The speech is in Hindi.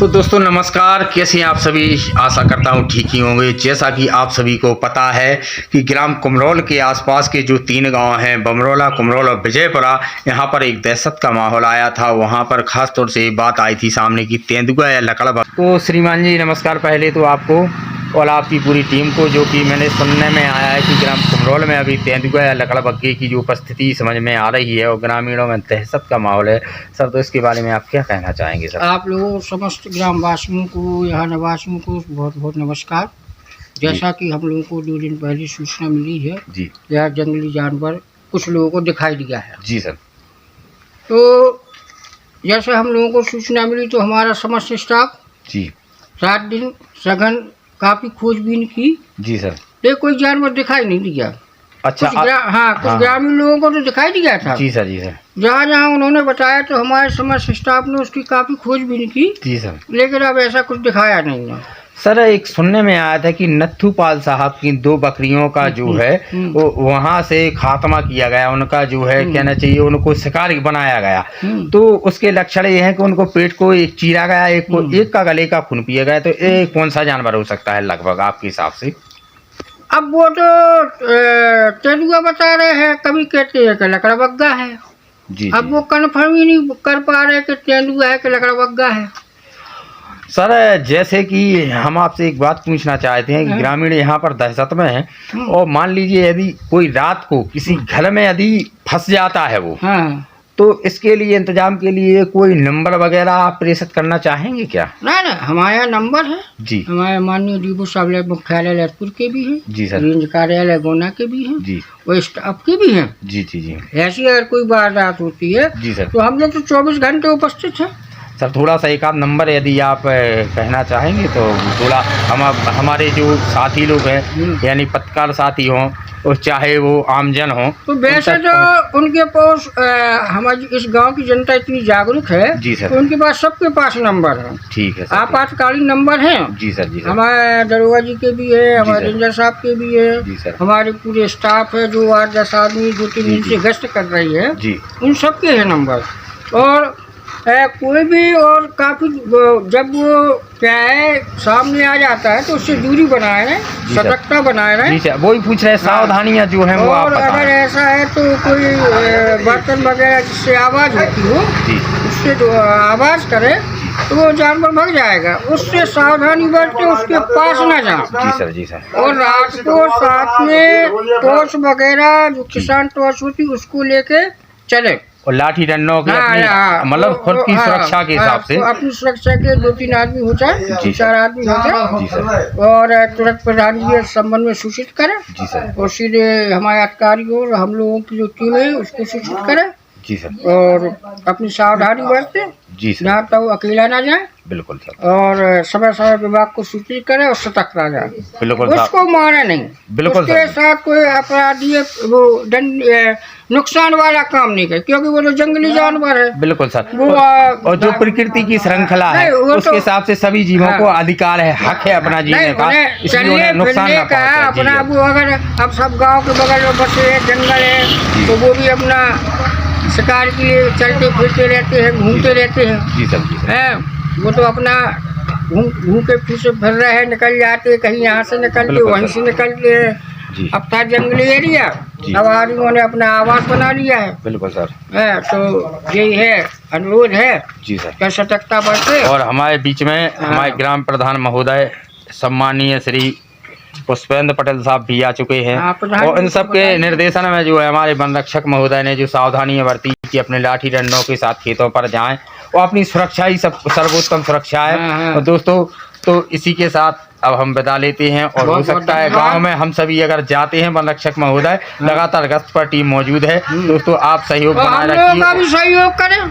तो दोस्तों नमस्कार, कैसे हैं आप सभी। आशा करता हूं ठीक ही होंगे। जैसा कि आप सभी को पता है कि ग्राम कुमरोल के आसपास के जो 3 गांव हैं, बमरोला, कुमरोल और विजयपुरा, यहां पर एक दहशत का माहौल आया था। वहां पर खास तौर से बात आई थी सामने की तेंदुआ या लकड़बग्गा। तो श्रीमान जी नमस्कार पहले तो आपको और आपकी पूरी टीम को, जो कि मैंने सुनने में आया है कि ग्राम कुमरोल में अभी तेंदुआ या लकड़बग्गे की जो उपस्थिति समझ में आ रही है और ग्रामीणों में दहशत का माहौल है सर, तो इसके बारे में आप क्या कहना चाहेंगे सर? आप लोगों समस्त ग्रामवासियों को, यहाँ निवासियों को बहुत बहुत नमस्कार। जैसा कि हम लोगों को 2 दिन पहले सूचना मिली है जी, यह जंगली जानवर कुछ लोगों को दिखाई दिया है। जी सर। तो जैसे हम लोगों को सूचना मिली तो हमारा समस्त स्टाफ जी, 7 दिन सघन काफ़ी खोजबीन की। जी सर। लेकिन कोई जानवर दिखाई नहीं दिया। अच्छा, कुछ ग्रामीण लोगों को तो दिखाई दिया था। जी सर, जी सर। जहाँ जहाँ उन्होंने बताया तो हमारे समस्त स्टाफ ने उसकी काफ़ी खोजबीन की। जी सर। लेकिन अब ऐसा कुछ दिखाया नहीं है सर, एक सुनने में आया था कि नत्थूपाल साहब की 2 बकरियों का जो है वो वहाँ से खात्मा किया गया, उनका जो है कहना चाहिए उनको शिकार बनाया गया। तो उसके लक्षण ये हैं कि उनको पेट को एक चीरा गया, एक का गले का खून पिया गया। तो ये कौन सा जानवर हो सकता है लगभग आपके हिसाब से? अब वो तो तेंदुआ बता रहे हैं, कभी कहते हैं कि लकड़बग्गा है। जी, अब वो कन्फर्म ही नहीं कर पा रहे कि तेंदुआ है कि लकड़बग्गा है। सर, जैसे कि हम आपसे एक बात पूछना चाहते हैं कि ग्रामीण यहाँ पर दहशत में हैं और मान लीजिए यदि कोई रात को किसी घर में यदि फंस जाता है वो, तो इसके लिए इंतजाम के लिए कोई नंबर वगैरह आप प्रेषित करना चाहेंगे क्या? ना हमारा नंबर है जी, हमारे माननीय डीबो साहब मुख्यालय ललितपुर के भी हैं। जी सर। रेंज कार्यालय गोना के भी हैं जी, और स्टाफ के भी हैं। जी, जी, जी। ऐसी अगर कोई वारदात होती है जी सर। तो हम लोग तो 24 घंटे उपस्थित हैं। सर, थोड़ा सा एक आध नंबर यदि आप कहना चाहेंगे तो थोड़ा हमारे जो साथी लोग हैं यानी पत्रकार साथी हों और चाहे वो आमजन हो, तो वैसे तो उनके पास हमारी इस गांव की जनता इतनी जागरूक है। जी सर। तो उनके पास सबके पास नंबर है। ठीक है सर। आपातकालीन नंबर है। जी सर, जी सर। हमारे दरोगा जी के भी है, हमारे रेंजर साहब के भी है। जी सर। हमारे पूरे स्टाफ है जो 8-10 आदमी 2-3 दिन से गश्त कर रही है। जी, उन सबके है नंबर। और कोई भी और काफ़ी जब वो क्या है सामने आ जाता है तो उससे दूरी बनाए रहे, सतर्कता बनाए रहे। जी सर, वही पूछ रहे हैं सावधानियाँ जो हैं वो आप और बताएं। अगर ऐसा है तो कोई बर्तन वगैरह जिससे आवाज़ होती हो, जी, उससे जो आवाज़ करे तो वो जानवर भाग जाएगा। उससे सावधानी बरते, उसके पास न जाए। जी सर, जी सर। और रात को साथ में टॉर्च वगैरह जो किसान टॉर्च होती है उसको लेके चले। और लाठी डंडों की मतलब खुद की सुरक्षा के हिसाब से, अपनी सुरक्षा के 2-3 आदमी हो जाए, 4 आदमी हो जाए। जी सर। और तुरंत प्रधान जी इस संबंध में सूचित करें। जी सर। और सीधे हमारे अधिकारियों और हम लोगों की जो टीम है उसको सूचित करें। जी सर। और अपनी सावधानी बरतें। जी सर। जहाँ तक वो अकेला ना जाए। बिल्कुल सर। और समय समय विभाग को सूचित करे और सतर्क रह जाए। बिल्कुल, उसको मारे नहीं। बिल्कुल उसके साथ कोई अपराधी वो नुकसान वाला काम नहीं करे, क्योंकि वो तो जंगली जानवर है। बिल्कुल सर। वो और जो प्रकृति की श्रृंखला है उसके हिसाब से सभी जीवों को अधिकार है, हक है अपना जीने का, इसलिए उन्हें नुकसान ना पहुंचे। अपना वो अगर अब सब गांव के बगल में बसे है, जंगल है, तो वो भी अपना शिकार के लिए चलते फिरते रहते हैं, घूमते रहते हैं। जी सर, जी सर। है वो तो अपना घूम के फिर रहे हैं, निकल जाते, कहीं यहाँ से निकलते वहीं से निकलते हैं। अब था जंगली एरिया, अब आदमियों ने अपना आवास बना लिया है। बिल्कुल सर। है तो यही है, अनुरोध है। जी सर, क्या सतर्कता बरते। और हमारे बीच में हमारे ग्राम प्रधान महोदय सम्मानीय श्री पुष्पेंद्र पटेल साहब भी आ चुके हैं। और इन सब के निर्देशन में जो है हमारे वन रक्षक महोदय ने जो सावधानियां बरती कि अपने लाठी डंडों के साथ खेतों पर जाएं और अपनी सुरक्षा ही सब सर्वोत्तम सुरक्षा है। और दोस्तों, तो इसी के साथ अब हम विदा लेते हैं और हो सकता है गांव में हम सभी अगर जाते हैं, वन रक्षक महोदय लगातार गश्त पर टीम मौजूद है। दोस्तों, आप सहयोग बनाए रखिए, सहयोग करें।